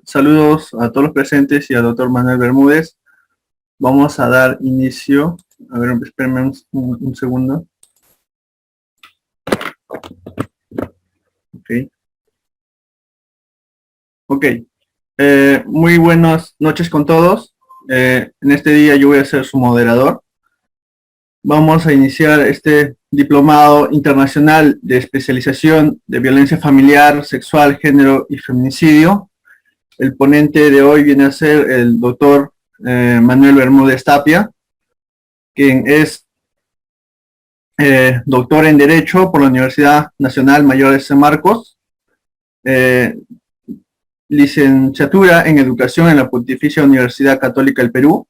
Saludos a todos los presentes y al doctor Manuel Bermúdez. Vamos a dar inicio. A ver, espérenme un segundo. Ok. Muy buenas noches con todos. En este día yo voy a ser su moderador. Vamos a iniciar este diplomado internacional de especialización de violencia familiar, sexual, género y feminicidio. El ponente de hoy viene a ser el doctor Manuel Bermúdez Tapia, quien es doctor en Derecho por la Universidad Nacional Mayor de San Marcos, licenciatura en Educación en la Pontificia Universidad Católica del Perú,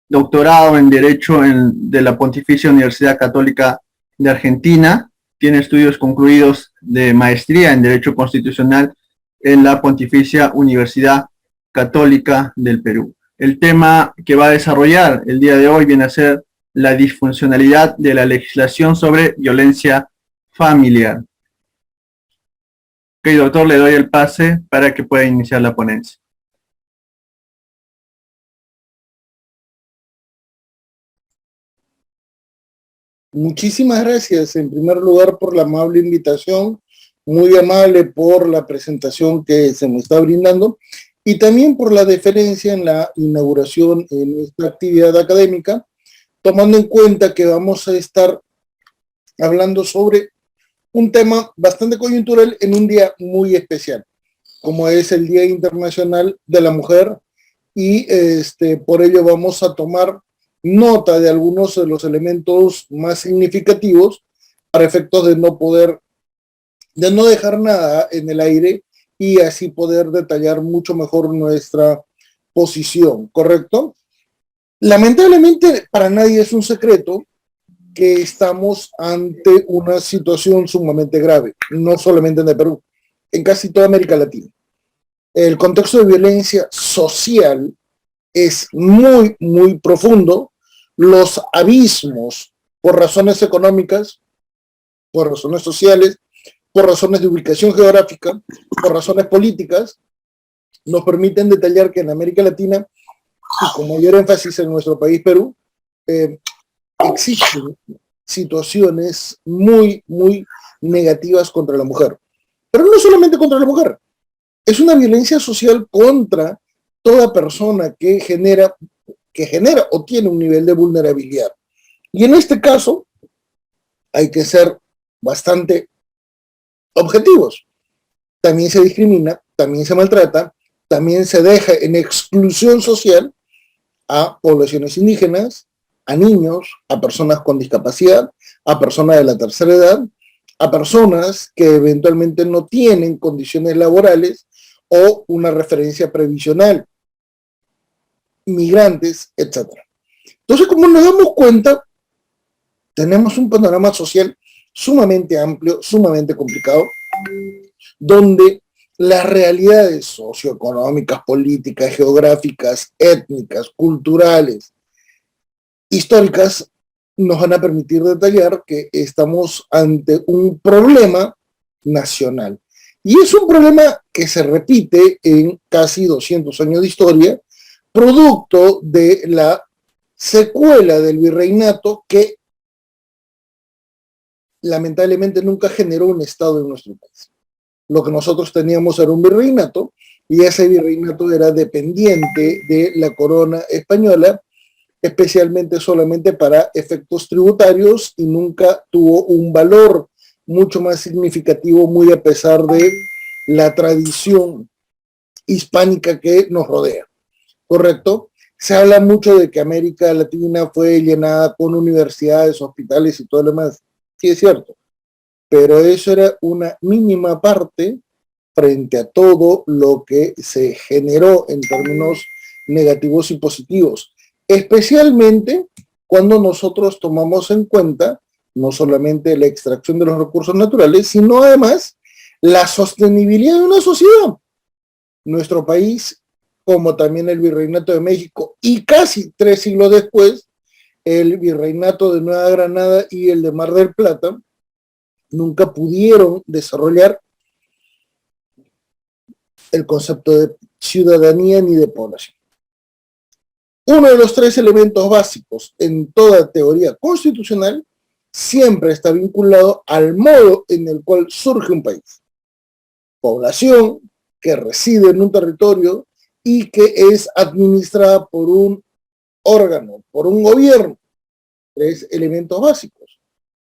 doctorado en Derecho de la Pontificia Universidad Católica de Argentina, tiene estudios concluidos de maestría en Derecho Constitucional en la Pontificia Universidad Católica del Perú. El tema que va a desarrollar el día de hoy viene a ser la disfuncionalidad de la legislación sobre violencia familiar. Ok, doctor, le doy el pase para que pueda iniciar la ponencia. Muchísimas gracias, en primer lugar, por la amable invitación, muy amable por la presentación que se me está brindando y también por la deferencia en la inauguración en esta actividad académica, tomando en cuenta que vamos a estar hablando sobre un tema bastante coyuntural en un día muy especial, como es el Día Internacional de la Mujer, y por ello vamos a tomar nota de algunos de los elementos más significativos para efectos de no dejar nada en el aire y así poder detallar mucho mejor nuestra posición, ¿correcto? Lamentablemente para nadie es un secreto que estamos ante una situación sumamente grave, no solamente en el Perú, en casi toda América Latina. El contexto de violencia social es muy, muy profundo. Los abismos, por razones económicas, por razones sociales, por razones de ubicación geográfica, por razones políticas, nos permiten detallar que en América Latina, y con mayor énfasis en nuestro país, Perú, existen situaciones muy, muy negativas contra la mujer. Pero no solamente contra la mujer, es una violencia social contra toda persona que genera o tiene un nivel de vulnerabilidad. Y en este caso hay que ser bastante objetivos. También se discrimina, también se maltrata, también se deja en exclusión social a poblaciones indígenas, a niños, a personas con discapacidad, a personas de la tercera edad, a personas que eventualmente no tienen condiciones laborales o una referencia previsional, migrantes, etc. Entonces, como nos damos cuenta, tenemos un panorama social sumamente amplio, sumamente complicado, donde las realidades socioeconómicas, políticas, geográficas, étnicas, culturales, históricas, nos van a permitir detallar que estamos ante un problema nacional. Y es un problema que se repite en casi 200 años de historia, producto de la secuela del virreinato que lamentablemente nunca generó un Estado en nuestro país. Lo que nosotros teníamos era un virreinato, y ese virreinato era dependiente de la corona española, especialmente solamente para efectos tributarios, y nunca tuvo un valor mucho más significativo, muy a pesar de la tradición hispánica que nos rodea, ¿correcto? Se habla mucho de que América Latina fue llenada con universidades, hospitales y todo lo demás. Sí, es cierto, pero eso era una mínima parte frente a todo lo que se generó en términos negativos y positivos, especialmente cuando nosotros tomamos en cuenta no solamente la extracción de los recursos naturales, sino además la sostenibilidad de una sociedad. Nuestro país, como también el Virreinato de México, y casi 3 siglos después, el Virreinato de Nueva Granada y el de Mar del Plata, nunca pudieron desarrollar el concepto de ciudadanía ni de población. Uno de los tres elementos básicos en toda teoría constitucional siempre está vinculado al modo en el cual surge un país. Población que reside en un territorio y que es administrada por un órgano, por un gobierno. Tres elementos básicos.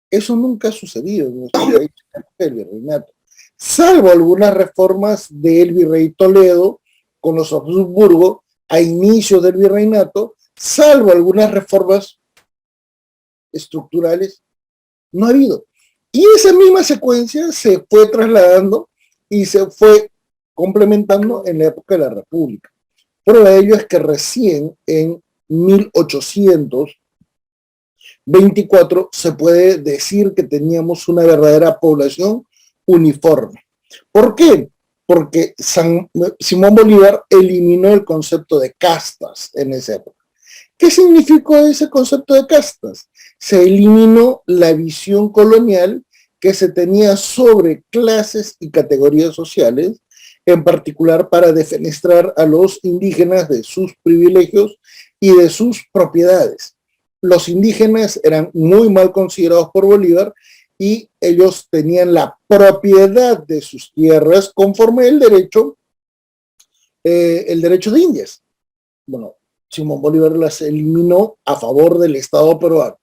Eso nunca ha sucedido en nuestro país, el virreinato. Salvo algunas reformas del virrey Toledo con los Habsburgo a inicios del virreinato, salvo algunas reformas estructurales, no ha habido. Y esa misma secuencia se fue trasladando y se fue complementando en la época de la República. Prueba de ello es que recién en 1824 se puede decir que teníamos una verdadera población uniforme. ¿Por qué? Porque Simón Bolívar eliminó el concepto de castas en esa época. ¿Qué significó ese concepto de castas? Se eliminó la visión colonial que se tenía sobre clases y categorías sociales, en particular para defenestrar a los indígenas de sus privilegios y de sus propiedades. Los indígenas eran muy mal considerados por Bolívar y ellos tenían la propiedad de sus tierras conforme el derecho de Indias. Bueno, Simón Bolívar las eliminó a favor del Estado peruano.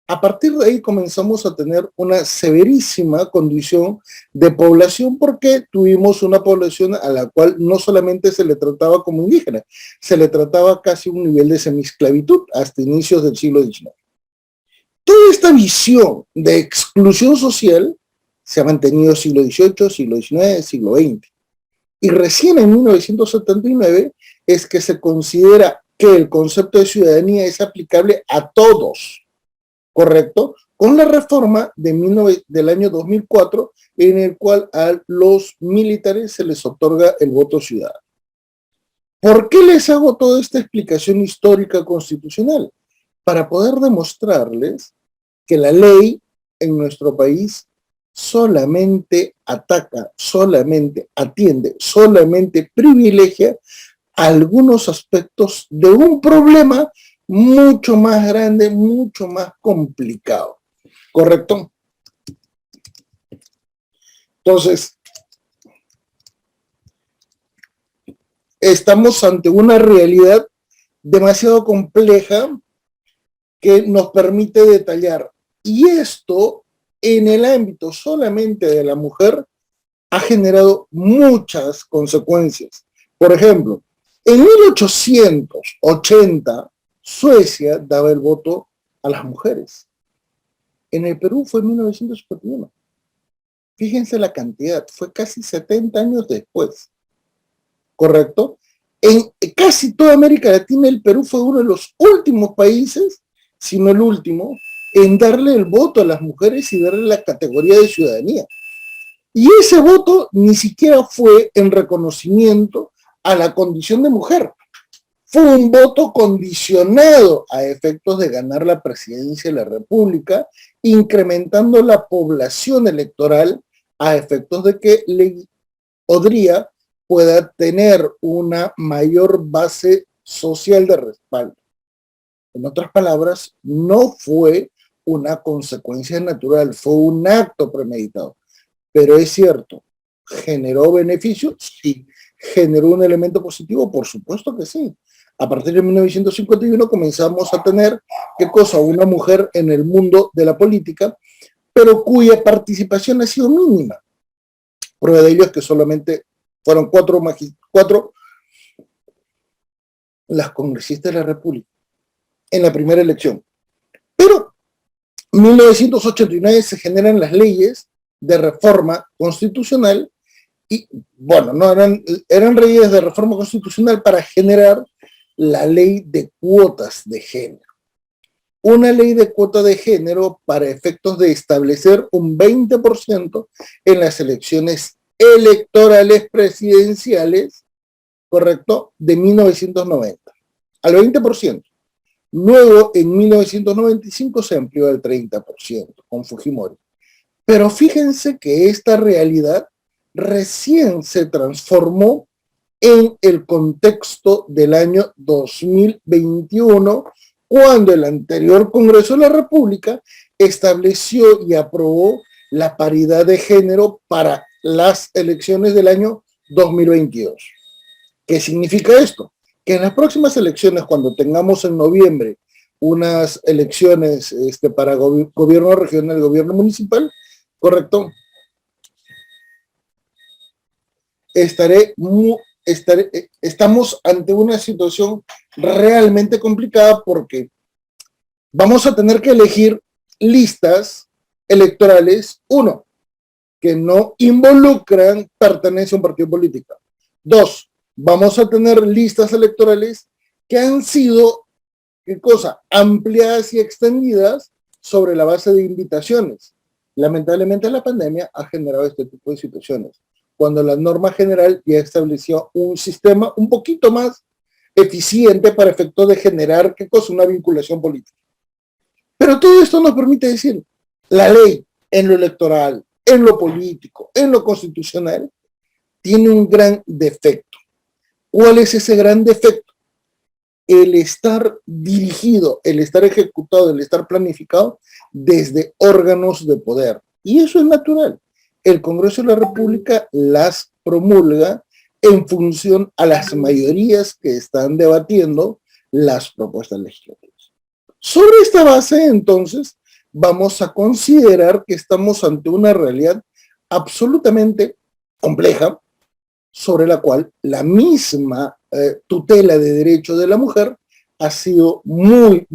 A partir de ahí comenzamos a tener una severísima condición de población porque tuvimos una población a la cual no solamente se le trataba como indígena, se le trataba casi a un nivel de semiesclavitud hasta inicios del siglo XIX. Toda esta visión de exclusión social se ha mantenido siglo XVIII, siglo XIX, siglo XX. Y recién en 1979 es que se considera que el concepto de ciudadanía es aplicable a todos, ¿correcto? Con la reforma del año 2004, en el cual a los militares se les otorga el voto ciudadano. ¿Por qué les hago toda esta explicación histórica constitucional? Para poder demostrarles que la ley en nuestro país solamente ataca, solamente atiende, solamente privilegia algunos aspectos de un problema mucho más grande, mucho más complicado. ¿Correcto? Entonces, estamos ante una realidad demasiado compleja que nos permite detallar. Y esto, en el ámbito solamente de la mujer, ha generado muchas consecuencias. Por ejemplo, en 1880, Suecia daba el voto a las mujeres. En el Perú fue en 1951. Fíjense la cantidad, fue casi 70 años después. ¿Correcto? En casi toda América Latina, el Perú fue uno de los últimos países, si no el último, en darle el voto a las mujeres y darle la categoría de ciudadanía. Y ese voto ni siquiera fue en reconocimiento a la condición de mujer. Fue un voto condicionado a efectos de ganar la presidencia de la República, incrementando la población electoral a efectos de que Ley Odría pueda tener una mayor base social de respaldo. En otras palabras, no fue una consecuencia natural, fue un acto premeditado. Pero es cierto, ¿generó beneficios? Sí. ¿Generó un elemento positivo? Por supuesto que sí. A partir de 1951 comenzamos a tener, ¿qué cosa? Una mujer en el mundo de la política, pero cuya participación ha sido mínima. Prueba de ello es que solamente fueron cuatro las congresistas de la República en la primera elección. Pero en 1989 se generan las leyes de reforma constitucional y, bueno, no eran leyes de reforma constitucional para generar la ley de cuotas de género. Una ley de cuota de género para efectos de establecer un 20% en las elecciones electorales presidenciales, ¿correcto?, de 1990, al 20%. Luego, en 1995 se amplió al 30% con Fujimori. Pero fíjense que esta realidad recién se transformó en el contexto del año 2021, cuando el anterior Congreso de la República estableció y aprobó la paridad de género para las elecciones del año 2022. ¿Qué significa esto? Que en las próximas elecciones, cuando tengamos en noviembre unas elecciones para gobierno regional y gobierno municipal, ¿correcto? Estamos ante una situación realmente complicada porque vamos a tener que elegir listas electorales, uno, que no involucran pertenencia a un partido político. Dos, vamos a tener listas electorales que han sido, ¿qué cosa?, ampliadas y extendidas sobre la base de invitaciones. Lamentablemente la pandemia ha generado este tipo de situaciones, cuando la norma general ya estableció un sistema un poquito más eficiente para efecto de generar, ¿qué cosa?, una vinculación política. Pero todo esto nos permite decir, la ley en lo electoral, en lo político, en lo constitucional, tiene un gran defecto. ¿Cuál es ese gran defecto? El estar dirigido, el estar ejecutado, el estar planificado desde órganos de poder. Y eso es natural. El Congreso de la República las promulga en función a las mayorías que están debatiendo las propuestas legislativas. Sobre esta base, entonces, vamos a considerar que estamos ante una realidad absolutamente compleja, sobre la cual la misma tutela de derechos de la mujer ha sido muy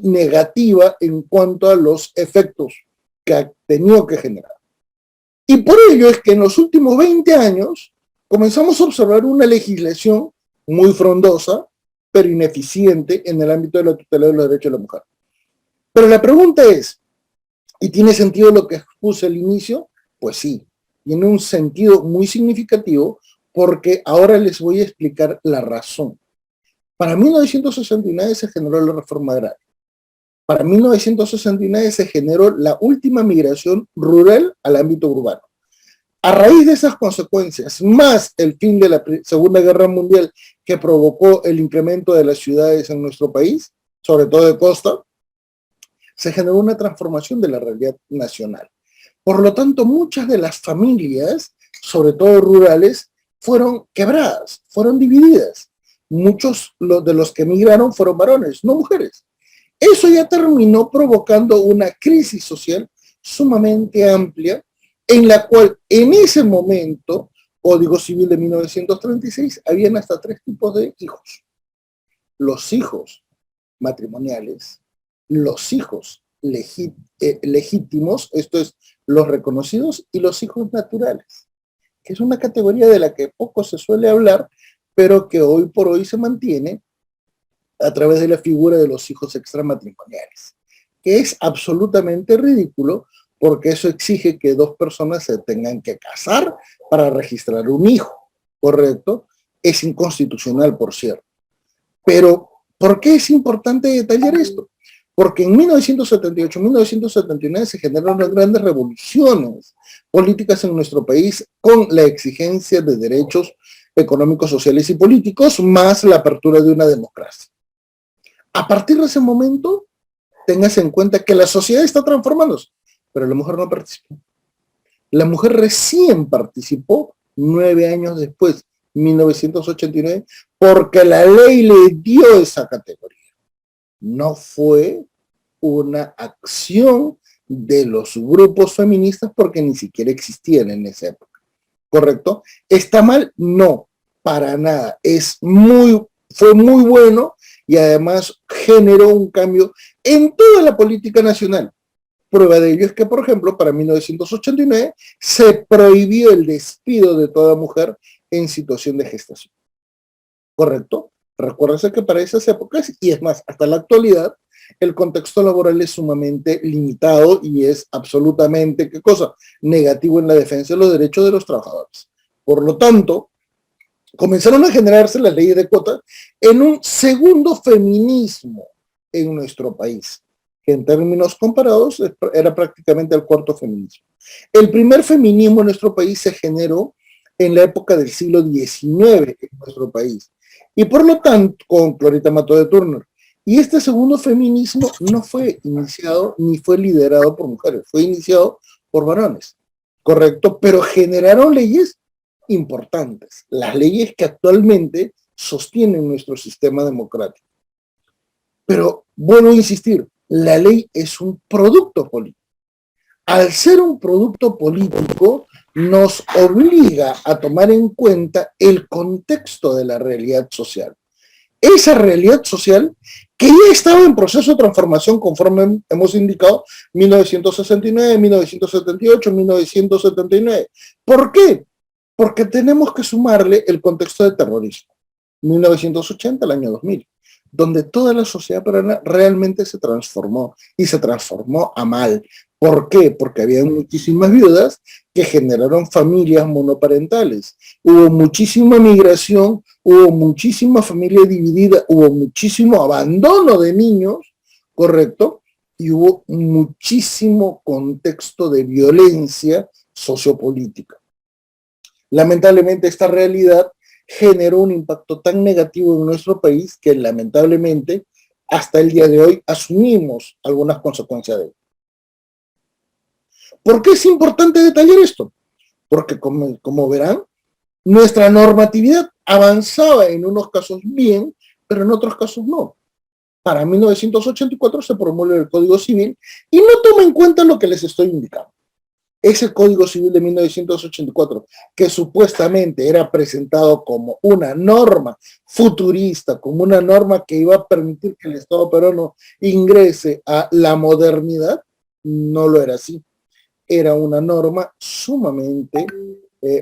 negativa en cuanto a los efectos que ha tenido que generar. Y por ello es que en los últimos 20 años comenzamos a observar una legislación muy frondosa, pero ineficiente en el ámbito de la tutela de los derechos de la mujer. Pero la pregunta es, ¿y tiene sentido lo que expuse al inicio? Pues sí, tiene un sentido muy significativo porque ahora les voy a explicar la razón. Para 1969 se generó la reforma agraria. Para 1969 se generó la última migración rural al ámbito urbano. A raíz de esas consecuencias, más el fin de la Segunda Guerra Mundial que provocó el incremento de las ciudades en nuestro país, sobre todo de costa, se generó una transformación de la realidad nacional. Por lo tanto, muchas de las familias, sobre todo rurales, fueron quebradas, fueron divididas. Muchos de los que emigraron fueron varones, no mujeres. Eso ya terminó provocando una crisis social sumamente amplia, en la cual en ese momento, Código Civil de 1936, habían hasta 3 tipos de hijos. Los hijos matrimoniales, los hijos legítimos, esto es, los reconocidos, y los hijos naturales, que es una categoría de la que poco se suele hablar, pero que hoy por hoy se mantiene a través de la figura de los hijos extramatrimoniales, que es absolutamente ridículo, porque eso exige que 2 personas se tengan que casar para registrar un hijo, ¿correcto? Es inconstitucional, por cierto. Pero, ¿por qué es importante detallar esto? Porque en 1978, 1979 se generaron las grandes revoluciones políticas en nuestro país con la exigencia de derechos económicos, sociales y políticos, más la apertura de una democracia. A partir de ese momento, tengas en cuenta que la sociedad está transformándose, pero la mujer no participó. La mujer recién participó 9 años después, 1989, porque la ley le dio esa categoría. No fue una acción de los grupos feministas porque ni siquiera existían en esa época, ¿correcto? ¿Está mal? No, para nada. Fue muy bueno y además generó un cambio en toda la política nacional. Prueba de ello es que, por ejemplo, para 1989 se prohibió el despido de toda mujer en situación de gestación. ¿Correcto? Recuérdense que para esas épocas, y es más, hasta la actualidad, el contexto laboral es sumamente limitado y es absolutamente, ¿qué cosa?, negativo en la defensa de los derechos de los trabajadores. Por lo tanto, comenzaron a generarse las leyes de cuotas en un segundo feminismo en nuestro país, que en términos comparados era prácticamente el cuarto feminismo. El primer feminismo en nuestro país se generó en la época del siglo XIX en nuestro país. Y por lo tanto, con Clorita Mató de Turner. Y este segundo feminismo no fue iniciado ni fue liderado por mujeres, fue iniciado por varones, ¿correcto? Pero generaron leyes importantes, las leyes que actualmente sostienen nuestro sistema democrático. Pero vuelvo a insistir, la ley es un producto político. Al ser un producto político, nos obliga a tomar en cuenta el contexto de la realidad social. Esa realidad social que ya estaba en proceso de transformación conforme hemos indicado 1969, 1978, 1979. ¿Por qué? Porque tenemos que sumarle el contexto de terrorismo. 1980 al año 2000, donde toda la sociedad peruana realmente se transformó y se transformó a mal. ¿Por qué? Porque había muchísimas viudas que generaron familias monoparentales. Hubo muchísima migración, hubo muchísima familia dividida, hubo muchísimo abandono de niños, ¿correcto? Y hubo muchísimo contexto de violencia sociopolítica. Lamentablemente esta realidad generó un impacto tan negativo en nuestro país que lamentablemente hasta el día de hoy asumimos algunas consecuencias de ello. ¿Por qué es importante detallar esto? Porque como verán, nuestra normatividad avanzaba en unos casos bien, pero en otros casos no. Para 1984 se promulgó el Código Civil y no toma en cuenta lo que les estoy indicando. Ese Código Civil de 1984, que supuestamente era presentado como una norma futurista, como una norma que iba a permitir que el Estado peruano ingrese a la modernidad, no lo era así. Era una norma sumamente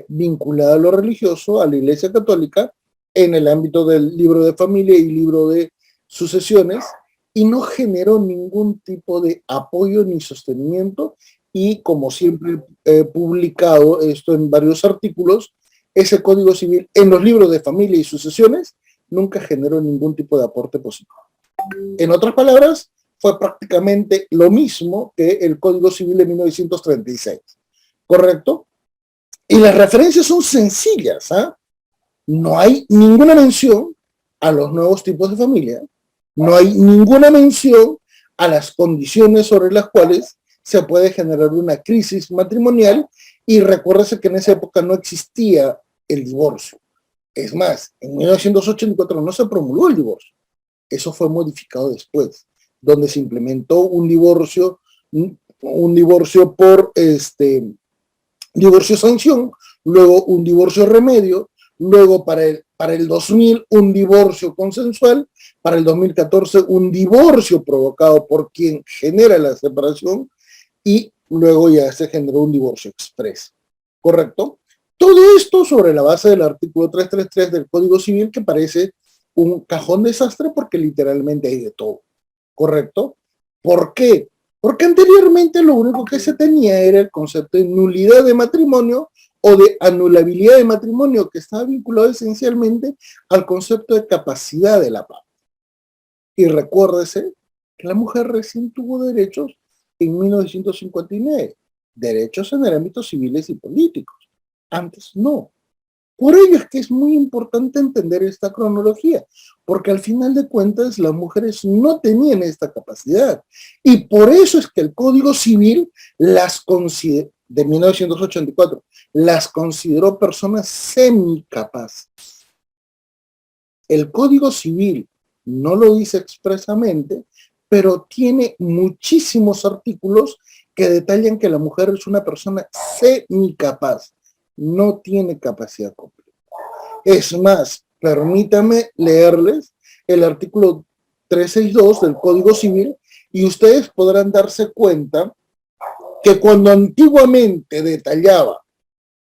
vinculada a lo religioso, a la Iglesia Católica, en el ámbito del libro de familia y libro de sucesiones, y no generó ningún tipo de apoyo ni sostenimiento, y como siempre he publicado esto en varios artículos, ese Código Civil en los libros de familia y sucesiones nunca generó ningún tipo de aporte positivo. En otras palabras, fue prácticamente lo mismo que el Código Civil de 1936, ¿correcto? Y las referencias son sencillas, ¿ah? No hay ninguna mención a los nuevos tipos de familia, no hay ninguna mención a las condiciones sobre las cuales se puede generar una crisis matrimonial, y recuérdese que en esa época no existía el divorcio. Es más, en 1984 no se promulgó el divorcio, eso fue modificado después, donde se implementó un divorcio por divorcio sanción, luego un divorcio remedio, luego para el 2000 un divorcio consensual, para el 2014 un divorcio provocado por quien genera la separación, y luego ya se generó un divorcio express, ¿correcto? Todo esto sobre la base del artículo 333 del Código Civil, que parece un cajón desastre porque literalmente hay de todo, ¿correcto? ¿Por qué? Porque anteriormente lo único que se tenía era el concepto de nulidad de matrimonio o de anulabilidad de matrimonio, que estaba vinculado esencialmente al concepto de capacidad de la parte. Y recuérdese que la mujer recién tuvo derechos en 1959, derechos en el ámbito civiles y políticos. Antes no. Por ello es que es muy importante entender esta cronología, porque al final de cuentas las mujeres no tenían esta capacidad, y por eso es que el Código Civil de 1984 las consideró personas semicapaces. El Código Civil no lo dice expresamente, pero tiene muchísimos artículos que detallan que la mujer es una persona semicapaz, no tiene capacidad completa. Es más, permítame leerles el artículo 362 del Código Civil, y ustedes podrán darse cuenta que cuando antiguamente detallaba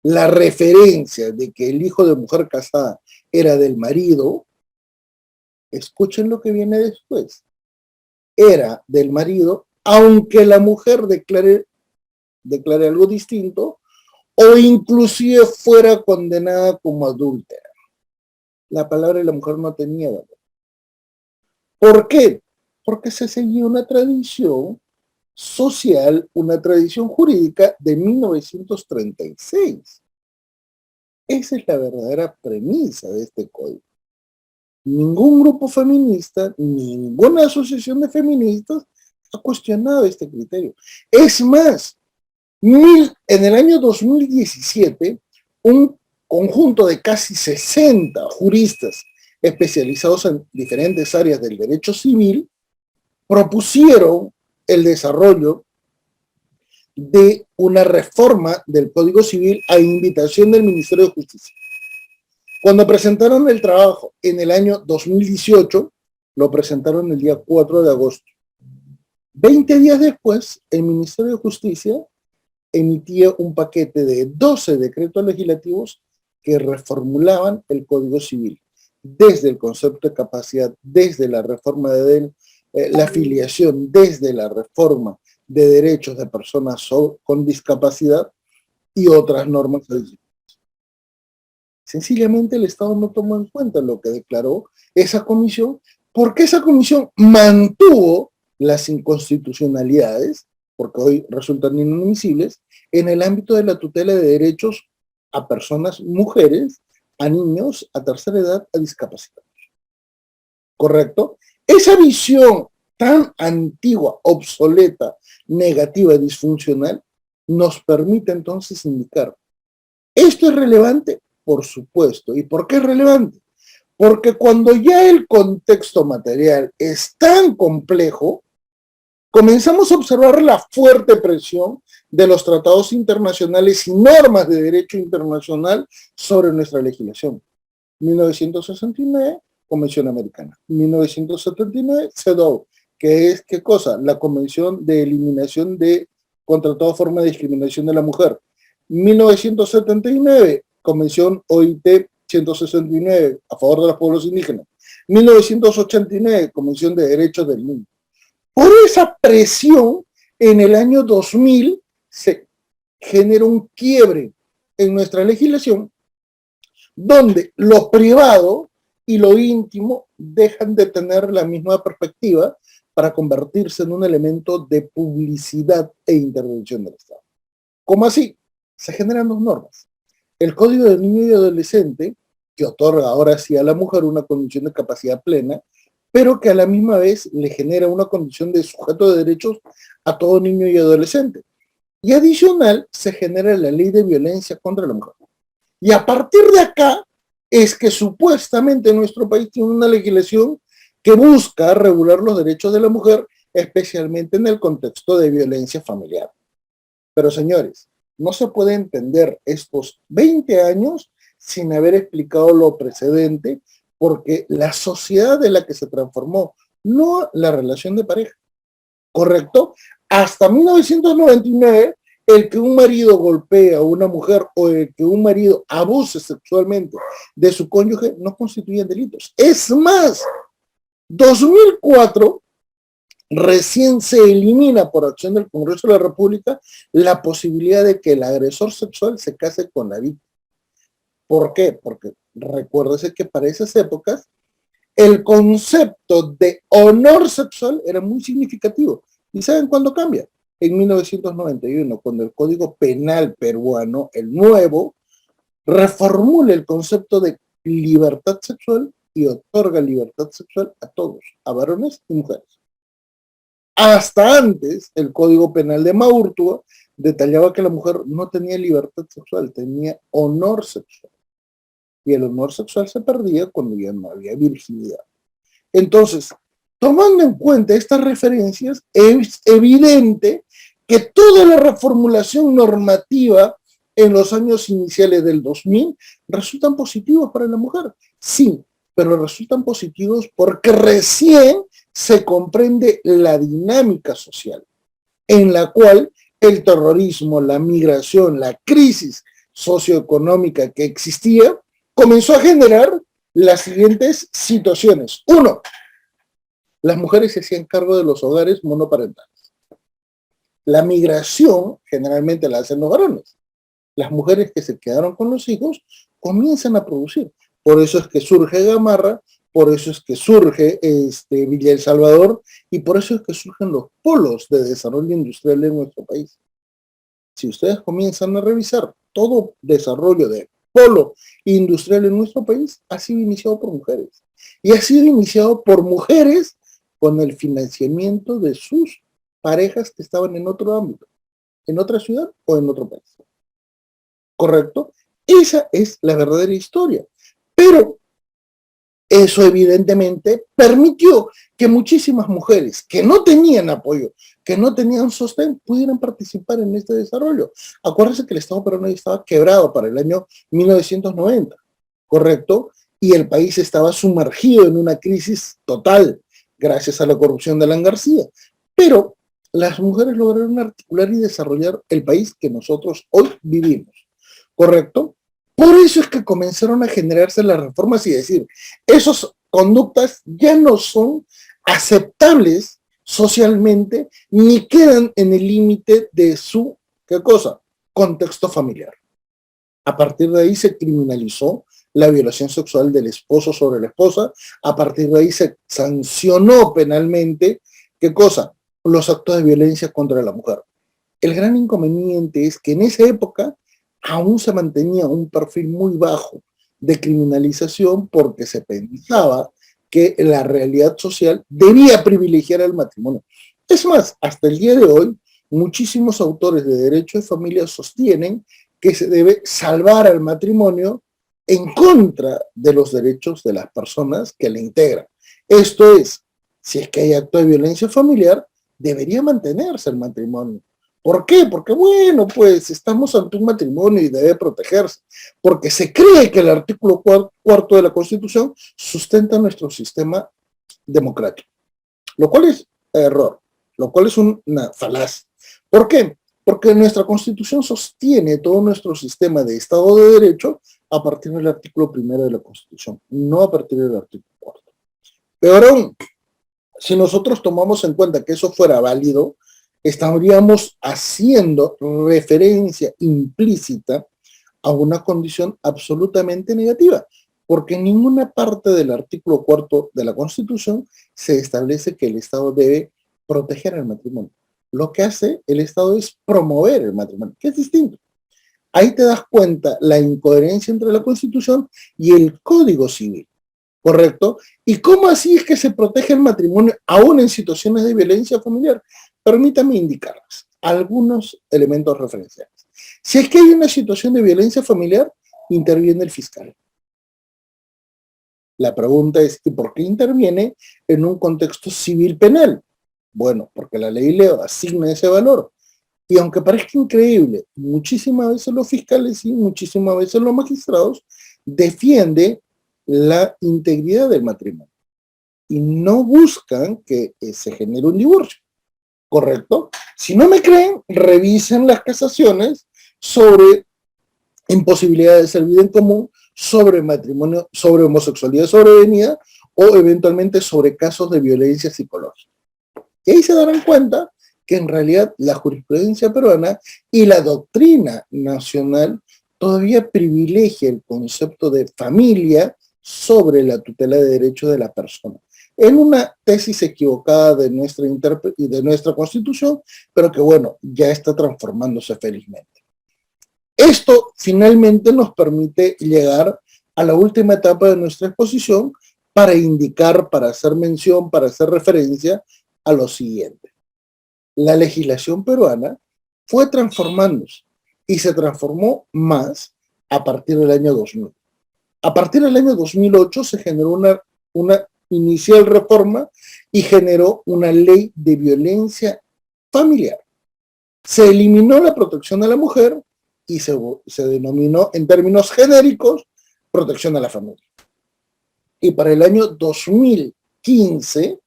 la referencia de que el hijo de mujer casada era del marido, escuchen lo que viene después. Era del marido, aunque la mujer declare algo distinto, o inclusive fuera condenada como adúltera. La palabra de la mujer no tenía valor. ¿Por qué? Porque se seguía una tradición social, una tradición jurídica de 1936. Esa es la verdadera premisa de este código. Ningún grupo feminista, ninguna asociación de feministas ha cuestionado este criterio. Es más, en el año 2017, un conjunto de casi 60 juristas especializados en diferentes áreas del derecho civil propusieron el desarrollo de una reforma del Código Civil a invitación del Ministerio de Justicia. Cuando presentaron el trabajo en el año 2018, lo presentaron el día 4 de agosto. 20 días después, el Ministerio de Justicia emitía un paquete de 12 decretos legislativos que reformulaban el Código Civil, desde el concepto de capacidad, desde la reforma de la afiliación, desde la reforma de derechos de personas con discapacidad y otras normas adicionales. Sencillamente el Estado no tomó en cuenta lo que declaró esa comisión, porque esa comisión mantuvo las inconstitucionalidades, porque hoy resultan inadmisibles, en el ámbito de la tutela de derechos a personas, mujeres, a niños, a tercera edad, a discapacitados. ¿Correcto? Esa visión tan antigua, obsoleta, negativa y disfuncional nos permite entonces indicar, ¿esto es relevante? Por supuesto. ¿Y por qué es relevante? Porque cuando ya el contexto material es tan complejo, comenzamos a observar la fuerte presión de los tratados internacionales y normas de derecho internacional sobre nuestra legislación. 1969, Convención Americana. 1979, CEDAW, que es, ¿qué cosa? La Convención de Eliminación de contra toda forma de discriminación de la mujer. 1979, Convención OIT 169, a favor de los pueblos indígenas. 1989, Convención de Derechos del Niño. Por esa presión, en el año 2000 se generó un quiebre en nuestra legislación donde lo privado y lo íntimo dejan de tener la misma perspectiva para convertirse en un elemento de publicidad e intervención del Estado. ¿Cómo así? Se generan dos normas. El Código del Niño y Adolescente, que otorga ahora sí a la mujer una condición de capacidad plena, pero que a la misma vez le genera una condición de sujeto de derechos a todo niño y adolescente. Y adicional, se genera la Ley de Violencia contra la Mujer. Y a partir de acá es que supuestamente nuestro país tiene una legislación que busca regular los derechos de la mujer, especialmente en el contexto de violencia familiar. Pero señores, no se puede entender estos 20 años sin haber explicado lo precedente, porque la sociedad de la que se transformó, no la relación de pareja, ¿correcto? Hasta 1999, el que un marido golpea a una mujer o el que un marido abuse sexualmente de su cónyuge no constituyen delitos. Es más, 2004 recién se elimina por acción del Congreso de la República la posibilidad de que el agresor sexual se case con la víctima. ¿Por qué? Porque recuérdese que para esas épocas el concepto de honor sexual era muy significativo. ¿Y saben cuándo cambia? En 1991, cuando el Código Penal peruano, el nuevo, reformula el concepto de libertad sexual y otorga libertad sexual a todos, a varones y mujeres. Hasta antes, el Código Penal de Maurtua detallaba que la mujer no tenía libertad sexual, tenía honor sexual. Y el honor sexual se perdía cuando ya no había virginidad. Entonces, tomando en cuenta estas referencias, es evidente que toda la reformulación normativa en los años iniciales del 2000 resultan positivos para la mujer. Sí, pero resultan positivos porque recién se comprende la dinámica social en la cual el terrorismo, la migración, la crisis socioeconómica que existía, comenzó a generar las siguientes situaciones. Uno, las mujeres se hacían cargo de los hogares monoparentales. La migración generalmente la hacen los varones. Las mujeres que se quedaron con los hijos comienzan a producir. Por eso es que surge Gamarra, por eso es que surge Villa El Salvador y por eso es que surgen los polos de desarrollo industrial en nuestro país. Si ustedes comienzan a revisar todo desarrollo de polo industrial en nuestro país ha sido iniciado por mujeres. Y ha sido iniciado por mujeres con el financiamiento de sus parejas que estaban en otro ámbito, en otra ciudad o en otro país. ¿Correcto? Esa es la verdadera historia. Pero eso evidentemente permitió que muchísimas mujeres que no tenían apoyo, que no tenían sostén, pudieran participar en este desarrollo. Acuérdense que el Estado peruano estaba quebrado para el año 1990, ¿correcto? Y el país estaba sumergido en una crisis total, gracias a la corrupción de Alan García. Pero las mujeres lograron articular y desarrollar el país que nosotros hoy vivimos, ¿correcto? Por eso es que comenzaron a generarse las reformas y decir, esas conductas ya no son aceptables socialmente ni quedan en el límite de su, ¿qué cosa? Contexto familiar. A partir de ahí se criminalizó la violación sexual del esposo sobre la esposa, a partir de ahí se sancionó penalmente, ¿qué cosa? Los actos de violencia contra la mujer. El gran inconveniente es que en esa época aún se mantenía un perfil muy bajo de criminalización porque se pensaba que la realidad social debía privilegiar el matrimonio. Es más, hasta el día de hoy, muchísimos autores de derecho de familia sostienen que se debe salvar al matrimonio en contra de los derechos de las personas que le integran. Esto es, si es que hay acto de violencia familiar, debería mantenerse el matrimonio. ¿Por qué? Porque, bueno, pues estamos ante un matrimonio y debe protegerse. Porque se cree que el artículo cuarto de la Constitución sustenta nuestro sistema democrático. Lo cual es error, lo cual es una falacia. ¿Por qué? Porque nuestra Constitución sostiene todo nuestro sistema de Estado de Derecho a partir del artículo primero de la Constitución, no a partir del artículo cuarto. Peor aún, si nosotros tomamos en cuenta que eso fuera válido, estaríamos haciendo referencia implícita a una condición absolutamente negativa, porque en ninguna parte del artículo cuarto de la Constitución se establece que el Estado debe proteger el matrimonio. Lo que hace el Estado es promover el matrimonio, que es distinto. Ahí te das cuenta la incoherencia entre la Constitución y el Código Civil, ¿correcto? ¿Y cómo así es que se protege el matrimonio aún en situaciones de violencia familiar? Permítame indicarles algunos elementos referenciales. Si es que hay una situación de violencia familiar, interviene el fiscal. La pregunta es, ¿y por qué interviene en un contexto civil penal? Bueno, porque la ley le asigna ese valor. Y aunque parezca increíble, muchísimas veces los fiscales y muchísimas veces los magistrados defienden la integridad del matrimonio y no buscan que se genere un divorcio, ¿correcto? Si no me creen, revisen las casaciones sobre imposibilidad de ser vida en común, sobre matrimonio, sobre homosexualidad sobrevenida o eventualmente sobre casos de violencia psicológica. Y ahí se darán cuenta que en realidad la jurisprudencia peruana y la doctrina nacional todavía privilegia el concepto de familia sobre la tutela de derechos de la persona. En una tesis equivocada de nuestra Constitución, pero que bueno, ya está transformándose felizmente. Esto finalmente nos permite llegar a la última etapa de nuestra exposición para indicar, para hacer mención, para hacer referencia a lo siguiente. La legislación peruana fue transformándose y se transformó más a partir del año 2000. A partir del año 2008 se generó una inicial reforma y generó una ley de violencia familiar. Se eliminó la protección a la mujer y se denominó en términos genéricos protección a la familia. Y para el año 2015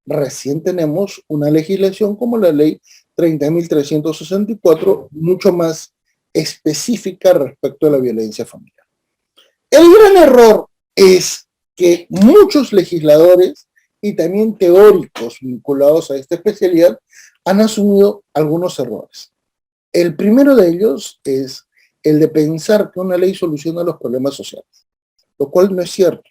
recién tenemos una legislación como la ley 30.364, mucho más específica respecto a la violencia familiar. El gran error es que muchos legisladores y también teóricos vinculados a esta especialidad han asumido algunos errores. El primero de ellos es el de pensar que una ley soluciona los problemas sociales, lo cual no es cierto.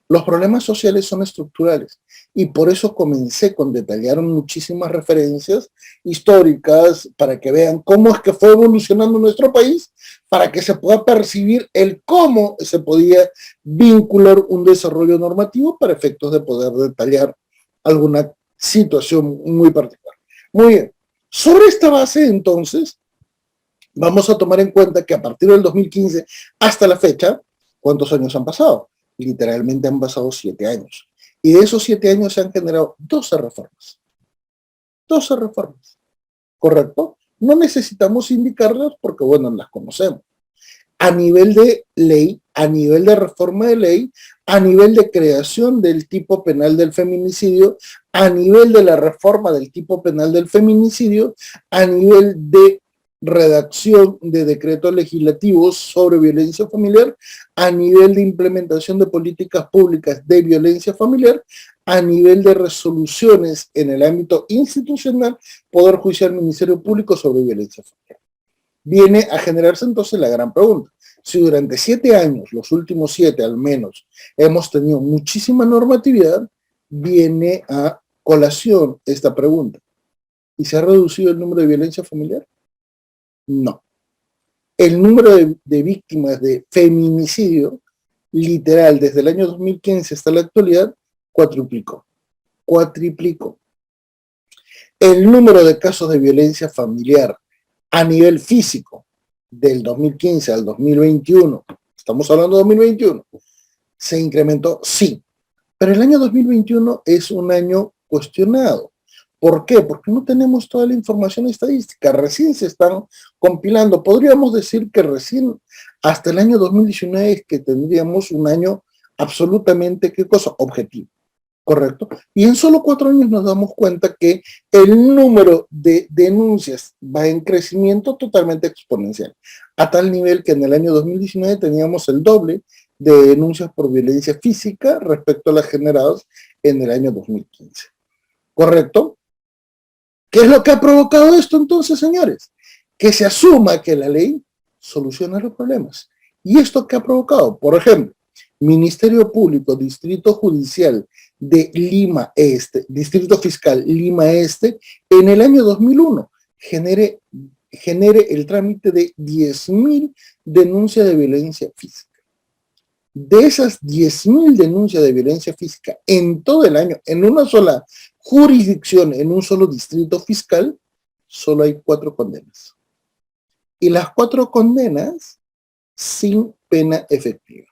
Los problemas sociales son estructurales y por eso comencé con detallar muchísimas referencias históricas para que vean cómo es que fue evolucionando nuestro país para que se pueda percibir el cómo se podía vincular un desarrollo normativo para efectos de poder detallar alguna situación muy particular. Muy bien. Sobre esta base, entonces, vamos a tomar en cuenta que a partir del 2015 hasta la fecha, ¿cuántos años han pasado? Literalmente han pasado 7 años. Y de esos 7 años se han generado 12 reformas. 12 reformas, ¿correcto? No necesitamos indicarlas porque, bueno, las conocemos. A nivel de ley, a nivel de reforma de ley, a nivel de creación del tipo penal del feminicidio, a nivel de la reforma del tipo penal del feminicidio, a nivel de redacción de decretos legislativos sobre violencia familiar, a nivel de implementación de políticas públicas de violencia familiar, a nivel de resoluciones en el ámbito institucional, Poder Judicial, Ministerio Público sobre violencia familiar. Viene a generarse entonces la gran pregunta. Si durante 7 años, los últimos 7 al menos, hemos tenido muchísima normatividad, viene a colación esta pregunta. ¿Y se ha reducido el número de violencia familiar? No. El número de víctimas de feminicidio, literal, desde el año 2015 hasta la actualidad, cuatriplicó. El número de casos de violencia familiar a nivel físico, del 2015 al 2021, estamos hablando de 2021, ¿se incrementó? Sí. Pero el año 2021 es un año cuestionado. ¿Por qué? Porque no tenemos toda la información estadística, recién se están compilando. Podríamos decir que recién hasta el año 2019 es que tendríamos un año absolutamente, ¿qué cosa? Objetivo, ¿correcto? Y en solo 4 años nos damos cuenta que el número de denuncias va en crecimiento totalmente exponencial, a tal nivel que en el año 2019 teníamos el doble de denuncias por violencia física respecto a las generadas en el año 2015. ¿Correcto? ¿Qué es lo que ha provocado esto entonces, señores? Que se asuma que la ley soluciona los problemas. ¿Y esto qué ha provocado? Por ejemplo, Ministerio Público, Distrito Judicial de Lima Este, Distrito Fiscal Lima Este, en el año 2001 genere el trámite de 10.000 denuncias de violencia física. De esas 10.000 denuncias de violencia física en todo el año, en una sola jurisdicción, en un solo distrito fiscal, solo hay 4 condenas. Y las 4 condenas sin pena efectiva.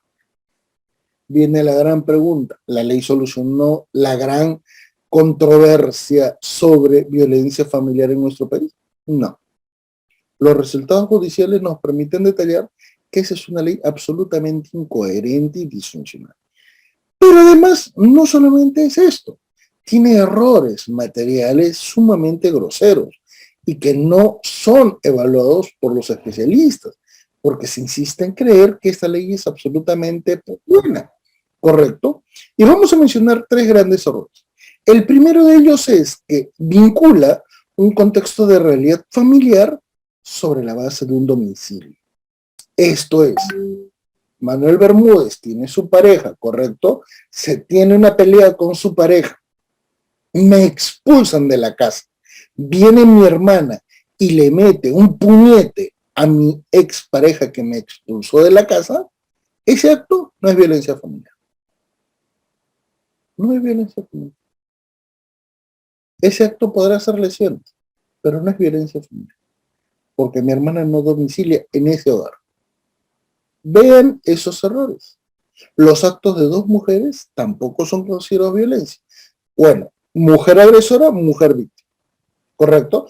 Viene la gran pregunta, ¿la ley solucionó la gran controversia sobre violencia familiar en nuestro país? No. Los resultados judiciales nos permiten detallar que esa es una ley absolutamente incoherente y disfuncional. Pero además, no solamente es esto, tiene errores materiales sumamente groseros y que no son evaluados por los especialistas, porque se insiste en creer que esta ley es absolutamente buena, ¿correcto? Y vamos a mencionar 3 grandes errores. El primero de ellos es que vincula un contexto de realidad familiar sobre la base de un domicilio. Esto es, Manuel Bermúdez tiene su pareja, ¿correcto? Se tiene una pelea con su pareja, me expulsan de la casa, viene mi hermana y le mete un puñete a mi expareja que me expulsó de la casa, ese acto no es violencia familiar. No es violencia familiar. Ese acto podrá ser lesiones, pero no es violencia familiar, porque mi hermana no domicilia en ese hogar. Vean esos errores. Los actos de 2 mujeres tampoco son considerados violencia. Bueno, mujer agresora, mujer víctima, ¿correcto?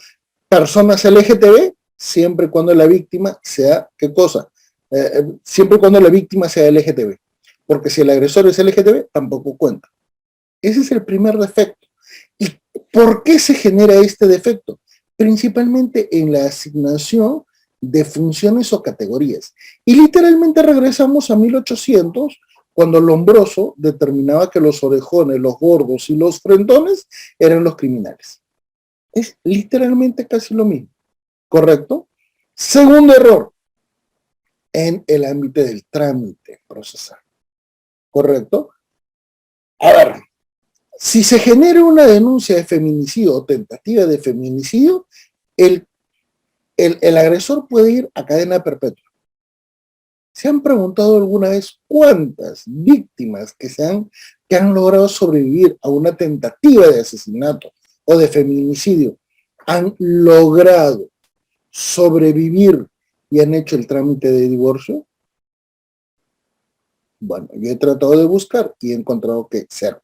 Personas LGTB, siempre y cuando la víctima sea, ¿qué cosa? Siempre y cuando la víctima sea LGTB, porque si el agresor es LGTB, tampoco cuenta. Ese es el primer defecto. ¿Y por qué se genera este defecto? Principalmente en la asignación de funciones o categorías. Y literalmente regresamos a 1800, cuando Lombroso determinaba que los orejones, los gordos y los frentones eran los criminales. Es literalmente casi lo mismo, ¿correcto? Segundo error, en el ámbito del trámite procesal, ¿correcto? A ver, si se genera una denuncia de feminicidio o tentativa de feminicidio, el agresor puede ir a cadena perpetua. ¿Se han preguntado alguna vez cuántas víctimas que han logrado sobrevivir a una tentativa de asesinato o de feminicidio han logrado sobrevivir y han hecho el trámite de divorcio? Bueno, yo he tratado de buscar y he encontrado que cero.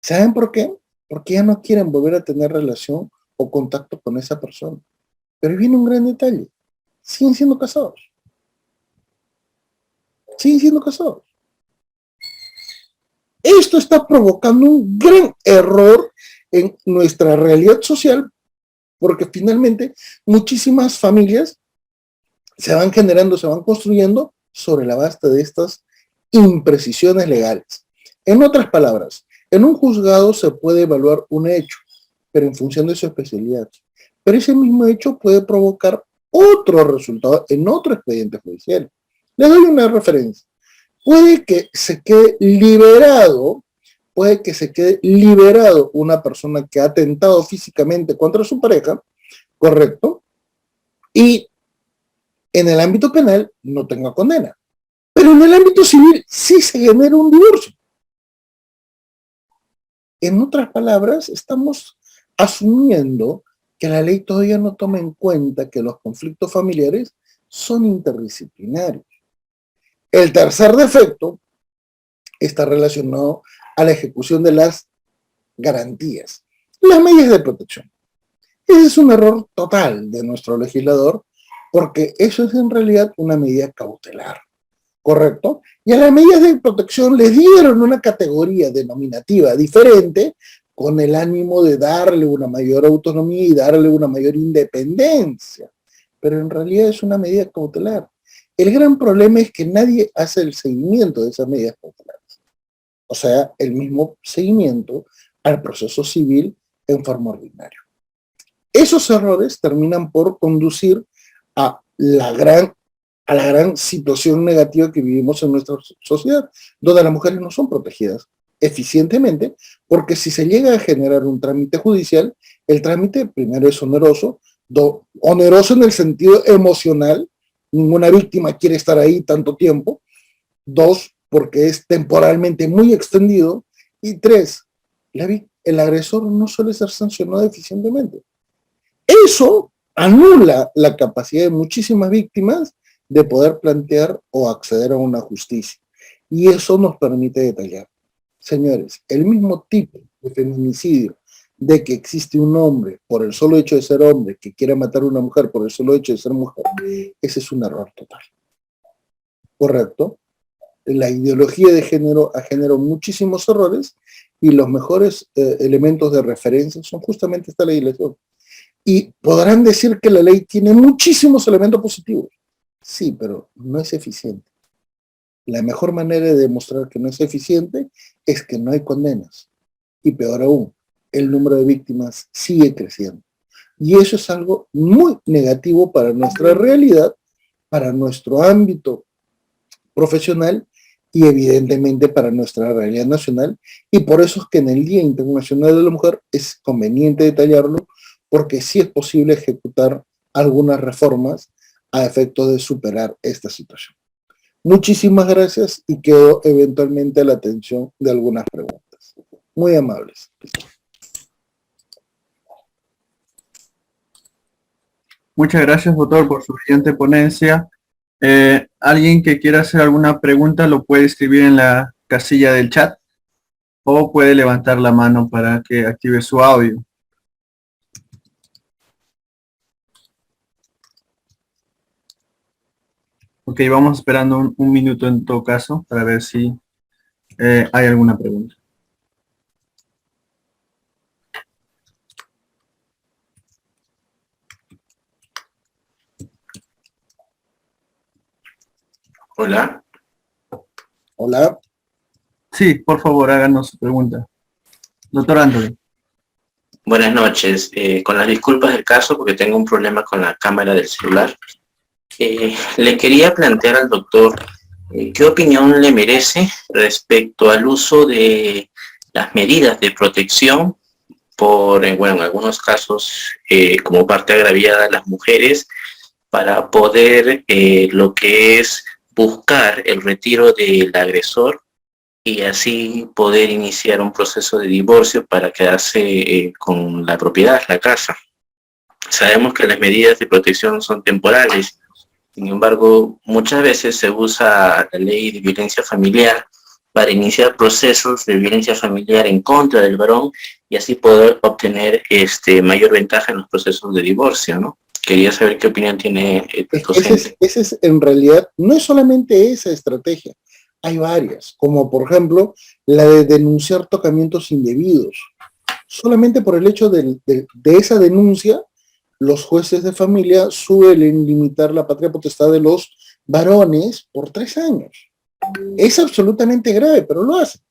¿Saben por qué? Porque ya no quieren volver a tener relación o contacto con esa persona. Pero viene un gran detalle. Siguen siendo casados. Siguen siendo casados. Esto está provocando un gran error en nuestra realidad social, porque finalmente muchísimas familias se van generando, se van construyendo sobre la base de estas imprecisiones legales. En otras palabras, en un juzgado se puede evaluar un hecho, pero en función de su especialidad. Pero ese mismo hecho puede provocar otro resultado en otro expediente judicial. Les doy una referencia. Puede que se quede liberado una persona que ha atentado físicamente contra su pareja, ¿correcto? Y en el ámbito penal no tenga condena. Pero en el ámbito civil sí se genera un divorcio. En otras palabras, estamos asumiendo que la ley todavía no toma en cuenta que los conflictos familiares son interdisciplinarios. El tercer defecto está relacionado a la ejecución de las garantías, las medidas de protección. Ese es un error total de nuestro legislador, porque eso es en realidad una medida cautelar, ¿correcto? Y a las medidas de protección les dieron una categoría denominativa diferente con el ánimo de darle una mayor autonomía y darle una mayor independencia, pero en realidad es una medida cautelar. El gran problema es que nadie hace el seguimiento de esas medidas cautelares, o sea, el mismo seguimiento al proceso civil en forma ordinaria. Esos errores terminan por conducir a la gran situación negativa que vivimos en nuestra sociedad, donde las mujeres no son protegidas eficientemente, porque si se llega a generar un trámite judicial, el trámite primero es oneroso, oneroso en el sentido emocional, ninguna víctima quiere estar ahí tanto tiempo, 2, porque es temporalmente muy extendido, y 3, el agresor no suele ser sancionado eficientemente. Eso anula la capacidad de muchísimas víctimas de poder plantear o acceder a una justicia. Y eso nos permite detallar. Señores, el mismo tipo de feminicidio de que existe un hombre por el solo hecho de ser hombre que quiera matar a una mujer por el solo hecho de ser mujer, ese es un error total. ¿Correcto? La ideología de género ha generado muchísimos errores y los mejores elementos de referencia son justamente esta legislación. Y podrán decir que la ley tiene muchísimos elementos positivos. Sí, pero no es eficiente. La mejor manera de demostrar que no es eficiente es que no hay condenas. Y peor aún, el número de víctimas sigue creciendo. Y eso es algo muy negativo para nuestra realidad, para nuestro ámbito profesional y evidentemente para nuestra realidad nacional. Y por eso es que en el Día Internacional de la Mujer es conveniente detallarlo, porque sí es posible ejecutar algunas reformas a efecto de superar esta situación. Muchísimas gracias y quedo eventualmente a la atención de algunas preguntas. Muy amables. Muchas gracias, doctor, por su brillante ponencia. Alguien que quiera hacer alguna pregunta lo puede escribir en la casilla del chat o puede levantar la mano para que active su audio. Ok, vamos esperando un minuto en todo caso para ver si hay alguna pregunta. Hola. Hola. Sí, por favor, háganos su pregunta. Doctor Anthony. Buenas noches. Con las disculpas del caso, porque tengo un problema con la cámara del celular. Le quería plantear al doctor qué opinión le merece respecto al uso de las medidas de protección por, bueno, en algunos casos, como parte agraviada de las mujeres, para poder lo que es buscar el retiro del agresor y así poder iniciar un proceso de divorcio para quedarse con la propiedad, la casa. Sabemos que las medidas de protección son temporales, sin embargo, muchas veces se usa la ley de violencia familiar para iniciar procesos de violencia familiar en contra del varón y así poder obtener mayor ventaja en los procesos de divorcio, ¿no? Quería saber qué opinión tiene el docente. Ese es, en realidad, no es solamente esa estrategia, hay varias, como por ejemplo la de denunciar tocamientos indebidos. Solamente por el hecho de esa denuncia, los jueces de familia suelen limitar la patria potestad de los varones por 3 años. Es absolutamente grave, pero lo hacen.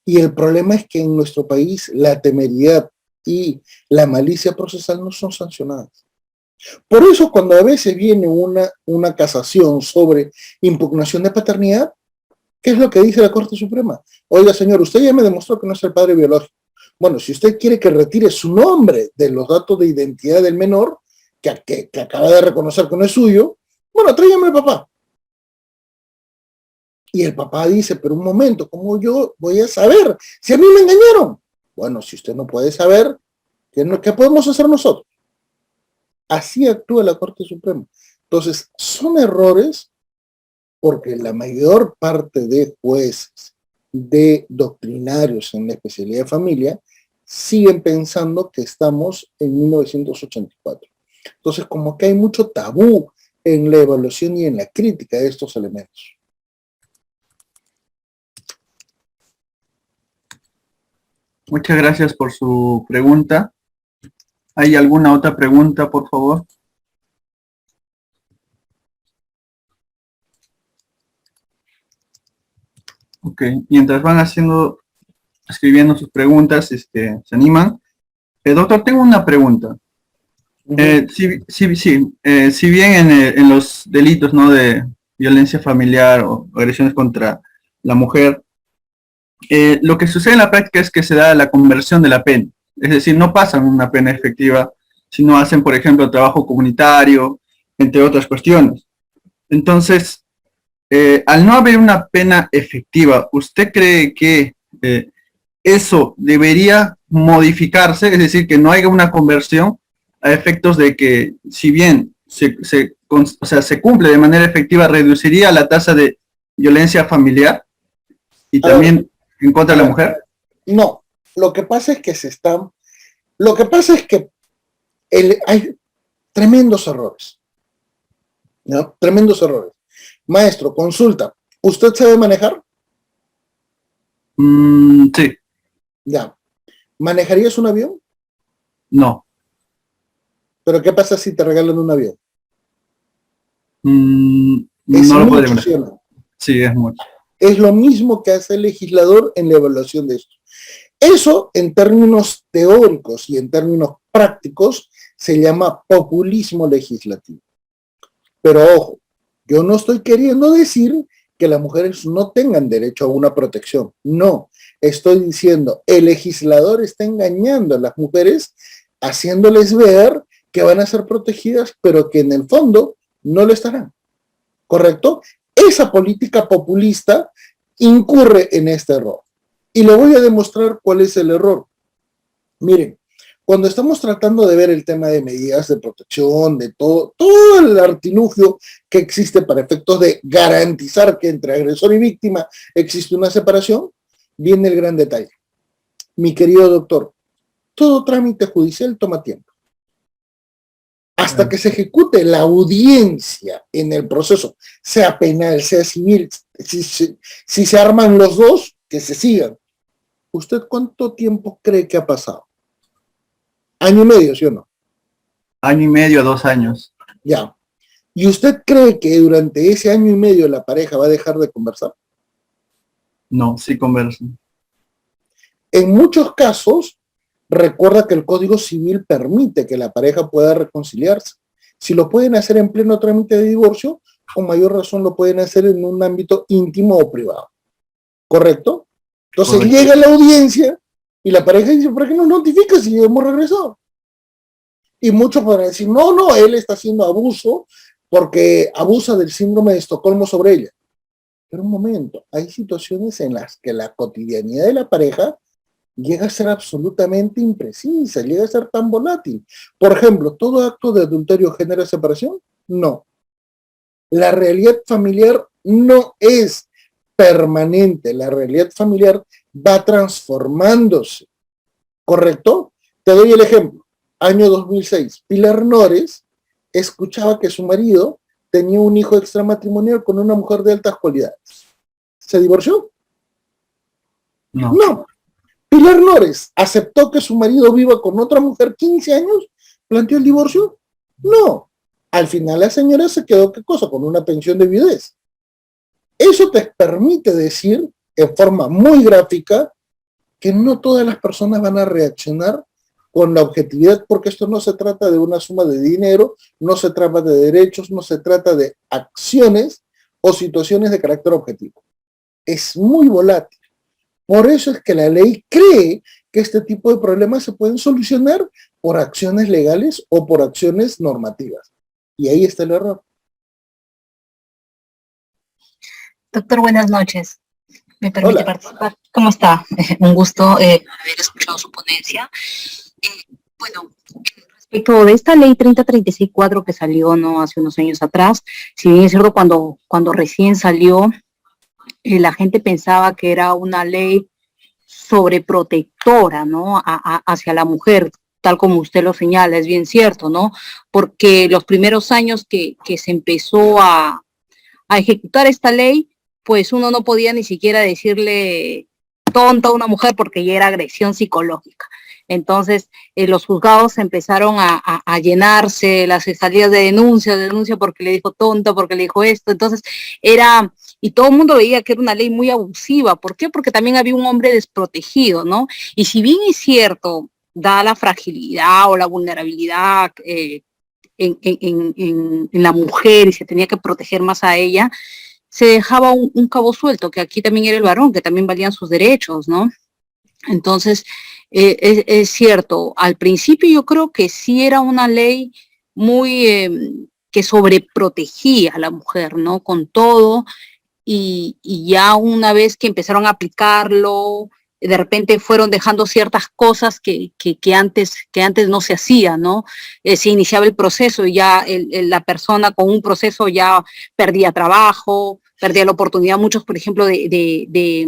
Y el problema es que en nuestro país la temeridad y la malicia procesal no son sancionadas. Por eso cuando a veces viene una casación sobre impugnación de paternidad, ¿qué es lo que dice la Corte Suprema? Oiga, señor, usted ya me demostró que no es el padre biológico. Bueno, si usted quiere que retire su nombre de los datos de identidad del menor, que acaba de reconocer que no es suyo, bueno, tráigame al papá. Y el papá dice, pero un momento, ¿cómo yo voy a saber si a mí me engañaron? Bueno, si usted no puede saber, ¿qué podemos hacer nosotros? Así actúa la Corte Suprema. Entonces, son errores porque la mayor parte de jueces, de doctrinarios en la especialidad de familia, siguen pensando que estamos en 1984. Entonces, como que hay mucho tabú en la evaluación y en la crítica de estos elementos. Muchas gracias por su pregunta. ¿Hay alguna otra pregunta, por favor? Ok, mientras van escribiendo sus preguntas, se animan. Doctor, tengo una pregunta. Si bien en los delitos, ¿no?, de violencia familiar o agresiones contra la mujer, lo que sucede en la práctica es que se da la conversión de la pena. Es decir, no pasan una pena efectiva, sino hacen, por ejemplo, trabajo comunitario, entre otras cuestiones. Entonces, al no haber una pena efectiva, ¿usted cree que eso debería modificarse? Es decir, que no haya una conversión a efectos de que, si bien se cumple de manera efectiva, reduciría la tasa de violencia familiar y también en contra de la mujer. No, lo que pasa es que hay tremendos errores, ¿no? Tremendos errores. Maestro, consulta, ¿usted sabe manejar? Sí. Ya. ¿Manejarías un avión? No. ¿Pero qué pasa si te regalan un avión? No lo podría manejar. Sí, es mucho. Es lo mismo que hace el legislador en la evaluación de esto. Eso, en términos teóricos y en términos prácticos, se llama populismo legislativo. Pero ojo, yo no estoy queriendo decir que las mujeres no tengan derecho a una protección. No, estoy diciendo, el legislador está engañando a las mujeres, haciéndoles ver que van a ser protegidas, pero que en el fondo no lo estarán. ¿Correcto? Esa política populista incurre en este error. Y le voy a demostrar cuál es el error. Miren, cuando estamos tratando de ver el tema de medidas de protección, de todo el artilugio que existe para efectos de garantizar que entre agresor y víctima existe una separación, viene el gran detalle. Mi querido doctor, todo trámite judicial toma tiempo. Hasta que se ejecute la audiencia en el proceso, sea penal, sea civil, si se arman los dos, que se sigan. ¿Usted cuánto tiempo cree que ha pasado? ¿Año y medio, sí o no? Año y medio a 2 años. Ya. ¿Y usted cree que durante ese año y medio la pareja va a dejar de conversar? No, sí conversan. En muchos casos, recuerda que el Código Civil permite que la pareja pueda reconciliarse. Si lo pueden hacer en pleno trámite de divorcio, con mayor razón lo pueden hacer en un ámbito íntimo o privado. ¿Correcto? Entonces llega la audiencia y la pareja dice, ¿por qué no notifica si hemos regresado? Y muchos podrán decir, no, no, él está haciendo abuso porque abusa del síndrome de Estocolmo sobre ella. Pero un momento, hay situaciones en las que la cotidianidad de la pareja llega a ser absolutamente imprecisa, llega a ser tan volátil. Por ejemplo, ¿todo acto de adulterio genera separación? No. La realidad familiar no es permanente, la realidad familiar va transformándose, ¿correcto? Te doy el ejemplo. Año 2006, Pilar Nores escuchaba que su marido tenía un hijo extramatrimonial con una mujer de altas cualidades. ¿Se divorció? No. No. Pilar Nores aceptó que su marido viva con otra mujer 15 años, planteó el divorcio. No. Al final la señora se quedó, ¿qué cosa? Con una pensión de viudez. Eso te permite decir, en forma muy gráfica, que no todas las personas van a reaccionar con la objetividad, porque esto no se trata de una suma de dinero, no se trata de derechos, no se trata de acciones o situaciones de carácter objetivo. Es muy volátil. Por eso es que la ley cree que este tipo de problemas se pueden solucionar por acciones legales o por acciones normativas. Y ahí está el error. Doctor, buenas noches. ¿Me permite participar? ¿Cómo está? Un gusto haber escuchado su ponencia. Bueno, respecto de esta ley 3036-4 que salió no hace unos años atrás, si bien es cierto cuando recién salió, la gente pensaba que era una ley sobreprotectora, ¿no? Hacia la mujer, tal como usted lo señala, es bien cierto, ¿no? Porque los primeros años que se empezó a ejecutar esta ley, pues uno no podía ni siquiera decirle tonta a una mujer porque ya era agresión psicológica. Entonces, los juzgados empezaron a llenarse, las fiscalías de denuncia porque le dijo tonta, porque le dijo esto. Entonces, y todo el mundo veía que era una ley muy abusiva. ¿Por qué? Porque también había un hombre desprotegido, ¿no? Y si bien es cierto, da la fragilidad o la vulnerabilidad en la mujer y se tenía que proteger más a ella, se dejaba un cabo suelto, que aquí también era el varón, que también valían sus derechos, ¿no? Entonces, es cierto, al principio yo creo que sí era una ley muy que sobreprotegía a la mujer, ¿no? Con todo, y ya una vez que empezaron a aplicarlo, de repente fueron dejando ciertas cosas que antes no se hacían, ¿no? Se iniciaba el proceso y ya la persona con un proceso ya perdía trabajo, perdía la oportunidad, muchos, por ejemplo, de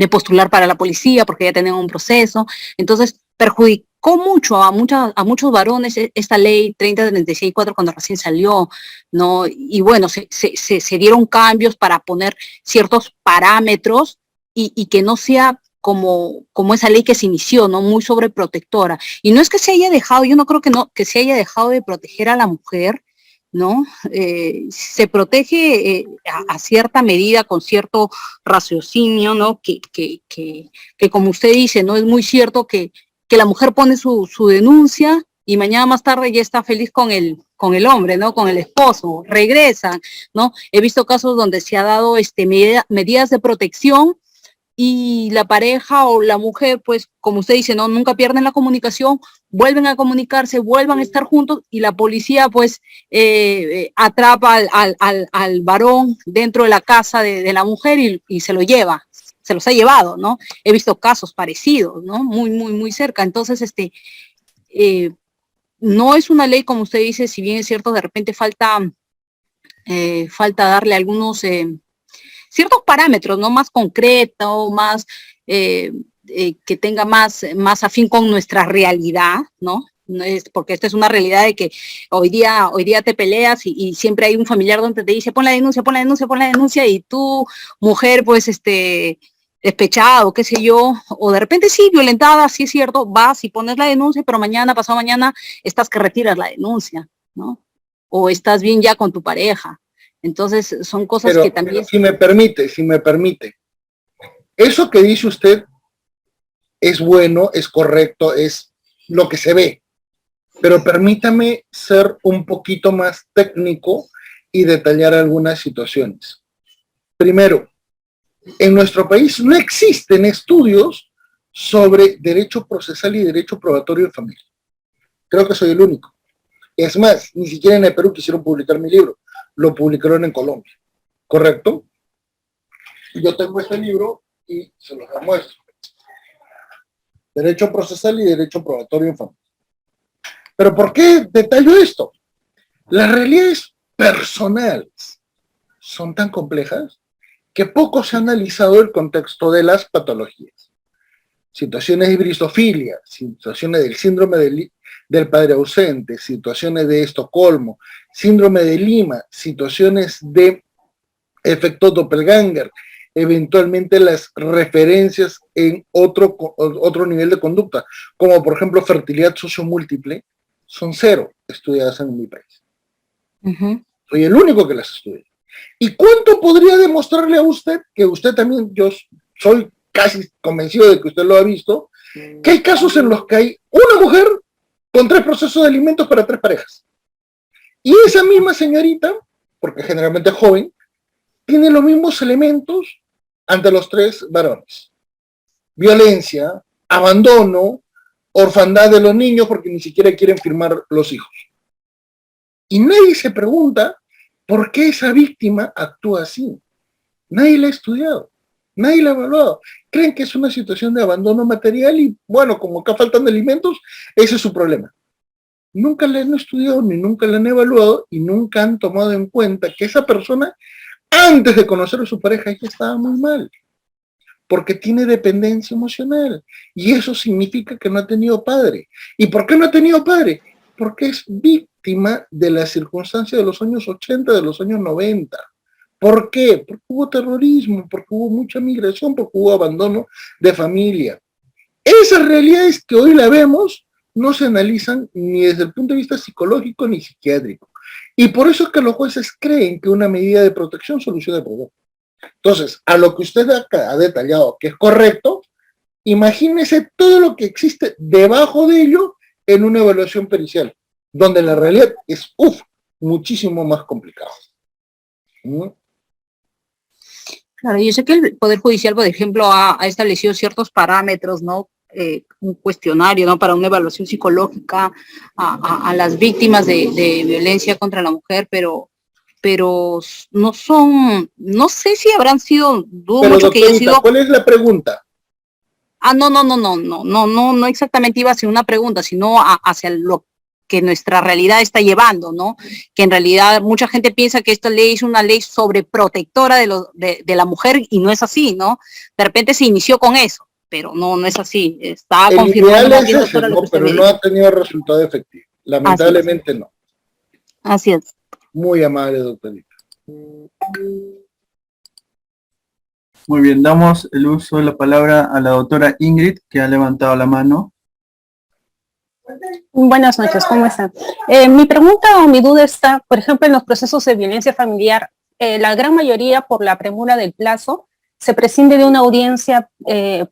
postular para la policía porque ya tenían un proceso. Entonces, perjudicó mucho a muchos varones esta ley 3036-4 cuando recién salió, ¿no? Y bueno, se dieron cambios para poner ciertos parámetros y que no sea como esa ley que se inició, ¿no? Muy sobreprotectora. Y no es que se haya dejado, yo no creo que se haya dejado de proteger a la mujer, ¿no? Se protege a cierta medida, con cierto raciocinio, ¿no? Que como usted dice, ¿no? Es muy cierto que la mujer pone su denuncia y mañana más tarde ya está feliz con el hombre, ¿no? Con el esposo, regresan, ¿no? He visto casos donde se ha dado medidas de protección y la pareja o la mujer, pues, como usted dice, no, nunca pierden la comunicación, vuelven a comunicarse, vuelvan a estar juntos y la policía, pues, atrapa al varón dentro de la casa de la mujer y se lo lleva, se los ha llevado, ¿no? He visto casos parecidos, ¿no? Muy, muy, muy cerca. Entonces, no es una ley, como usted dice, si bien es cierto, de repente falta darle algunos ciertos parámetros, ¿no? Más concreto, más que tenga más afín con nuestra realidad, ¿no? No es porque esta es una realidad de que hoy día te peleas y siempre hay un familiar donde te dice pon la denuncia, pon la denuncia, pon la denuncia, y tú, mujer, pues despechado, qué sé yo, o de repente sí, violentada, sí es cierto, vas y pones la denuncia, pero mañana, pasado mañana, estás que retiras la denuncia, ¿no? O estás bien ya con tu pareja. Entonces, son cosas que también... Pero si me permite, eso que dice usted es bueno, es correcto, es lo que se ve, pero permítame ser un poquito más técnico y detallar algunas situaciones. Primero, en nuestro país no existen estudios sobre derecho procesal y derecho probatorio de familia. Creo que soy el único. Es más, ni siquiera en el Perú quisieron publicar mi libro, lo publicaron en Colombia, ¿correcto? Yo tengo este libro y se los demuestro. Derecho procesal y derecho probatorio en familia. ¿Pero por qué detallo esto? Las realidades personales son tan complejas que poco se ha analizado el contexto de las patologías. Situaciones de bristofilia, situaciones del síndrome del padre ausente, situaciones de Estocolmo, síndrome de Lima, situaciones de efecto doppelganger, eventualmente las referencias en otro nivel de conducta, como por ejemplo fertilidad sociomúltiple, son 0 estudiadas en mi país. Soy el único que las estudia. ¿Y cuánto podría demostrarle a usted, que usted también, yo soy casi convencido de que usted lo ha visto, que hay casos en los que hay una mujer con 3 procesos de alimentos para 3 parejas? Y esa misma señorita, porque generalmente es joven, tiene los mismos elementos ante los 3 varones. Violencia, abandono, orfandad de los niños porque ni siquiera quieren firmar los hijos. Y nadie se pregunta por qué esa víctima actúa así. Nadie la ha estudiado, nadie la ha evaluado. Creen que es una situación de abandono material y, bueno, como acá faltan alimentos, ese es su problema. Nunca la han estudiado ni nunca la han evaluado y nunca han tomado en cuenta que esa persona, antes de conocer a su pareja, ya estaba muy mal, porque tiene dependencia emocional, y eso significa que no ha tenido padre. ¿Y por qué no ha tenido padre? Porque es víctima de las circunstancias de los años 80, de los años 90. ¿Por qué? Porque hubo terrorismo, porque hubo mucha migración, porque hubo abandono de familia. Esas realidades que hoy la vemos no se analizan ni desde el punto de vista psicológico ni psiquiátrico. Y por eso es que los jueces creen que una medida de protección soluciona el problema. Entonces, a lo que usted ha detallado, que es correcto, imagínese todo lo que existe debajo de ello en una evaluación pericial, donde la realidad es, muchísimo más complicado. Claro, yo sé que el Poder Judicial, por ejemplo, ha establecido ciertos parámetros, ¿no? Un cuestionario, ¿no? Para una evaluación psicológica a las víctimas de violencia contra la mujer, pero no son, no sé si habrán sido, dudo pero mucho que haya sido. ¿Cuál es la pregunta? No exactamente iba hacia una pregunta, sino hacia lo que nuestra realidad está llevando, ¿no? Que en realidad mucha gente piensa que esta ley es una ley sobreprotectora de la mujer y no es así, ¿no? De repente se inició con eso, pero no es así. Está confirmando es ese, ¿no? Pero no ha tenido resultado efectivo. Lamentablemente no. Así es. Muy amable, doctorita. Muy bien, damos el uso de la palabra a la doctora Ingrid, que ha levantado la mano. Buenas noches, ¿cómo están? Mi pregunta o mi duda está, por ejemplo, en los procesos de violencia familiar, la gran mayoría, por la premura del plazo, se prescinde de una audiencia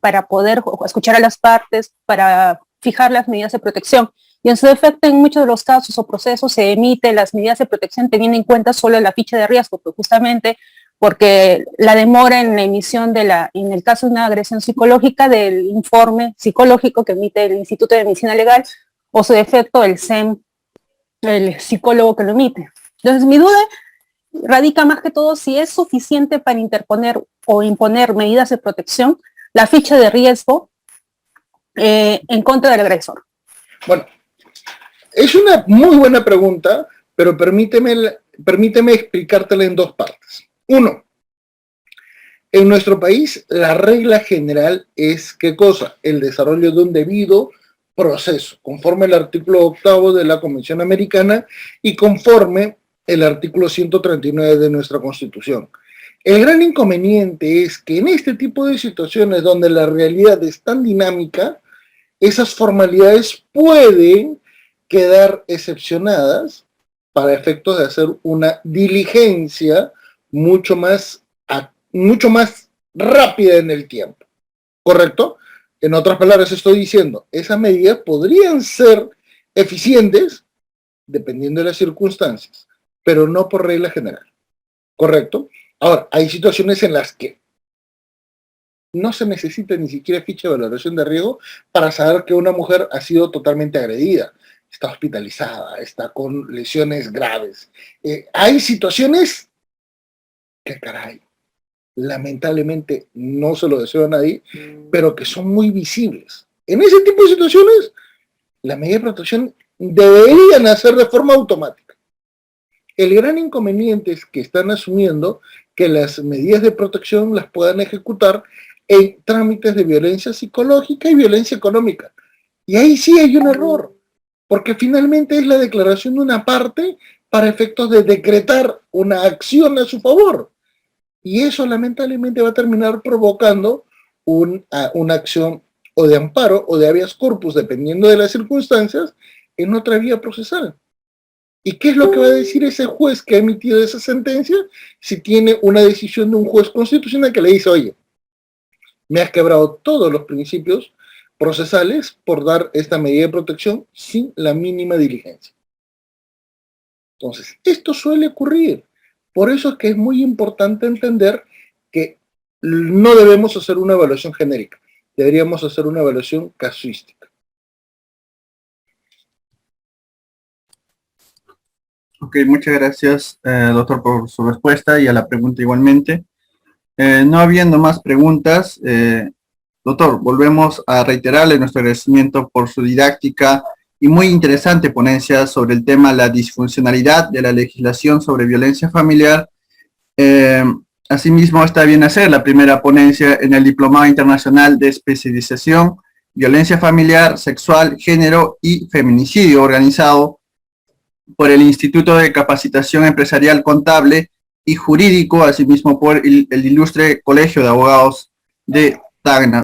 para poder escuchar a las partes, para fijar las medidas de protección. Y en su defecto, en muchos de los casos o procesos se emite las medidas de protección teniendo en cuenta solo la ficha de riesgo, pues justamente porque la demora en la emisión en el caso de una agresión psicológica, del informe psicológico que emite el Instituto de Medicina Legal, o su defecto el SEM, el psicólogo que lo emite. Entonces mi duda radica más que todo si es suficiente para interponer o imponer medidas de protección la ficha de riesgo en contra del agresor. Bueno, es una muy buena pregunta, pero permíteme explicártela en 2 partes. 1, en nuestro país la regla general es, ¿qué cosa? El desarrollo de un debido proceso, conforme el artículo 8 de la Convención Americana y conforme el artículo 139 de nuestra Constitución. El gran inconveniente es que en este tipo de situaciones donde la realidad es tan dinámica, esas formalidades pueden quedar excepcionadas para efectos de hacer una diligencia mucho más rápida en el tiempo, ¿correcto? En otras palabras estoy diciendo, esas medidas podrían ser eficientes dependiendo de las circunstancias, pero no por regla general, ¿correcto? Ahora, hay situaciones en las que no se necesita ni siquiera ficha de valoración de riesgo para saber que una mujer ha sido totalmente agredida. está hospitalizada, está con lesiones graves. Hay situaciones que, caray, lamentablemente no se lo deseo a nadie, pero que son muy visibles. En ese tipo de situaciones, las medidas de protección deberían hacer de forma automática. El gran inconveniente es que están asumiendo que las medidas de protección las puedan ejecutar en trámites de violencia psicológica y violencia económica. Y ahí sí hay un error, porque finalmente es la declaración de una parte para efectos de decretar una acción a su favor. Y eso lamentablemente va a terminar provocando una acción o de amparo o de habeas corpus, dependiendo de las circunstancias, en otra vía procesal. ¿Y qué es lo que va a decir ese juez que ha emitido esa sentencia si tiene una decisión de un juez constitucional que le dice, oye, me has quebrado todos los principios procesales por dar esta medida de protección sin la mínima diligencia? Entonces, esto suele ocurrir. Por eso es que es muy importante entender que no debemos hacer una evaluación genérica, deberíamos hacer una evaluación casuística. Ok, muchas gracias, doctor, por su respuesta y a la pregunta igualmente. No habiendo más preguntas, doctor, volvemos a reiterarle nuestro agradecimiento por su didáctica y muy interesante ponencia sobre el tema la disfuncionalidad de la legislación sobre violencia familiar. Asimismo, está bien hacer la primera ponencia en el Diplomado Internacional de Especialización, Violencia Familiar, Sexual, Género y Feminicidio, organizado por el Instituto de Capacitación Empresarial Contable y Jurídico, asimismo por el Ilustre Colegio de Abogados de Tacna.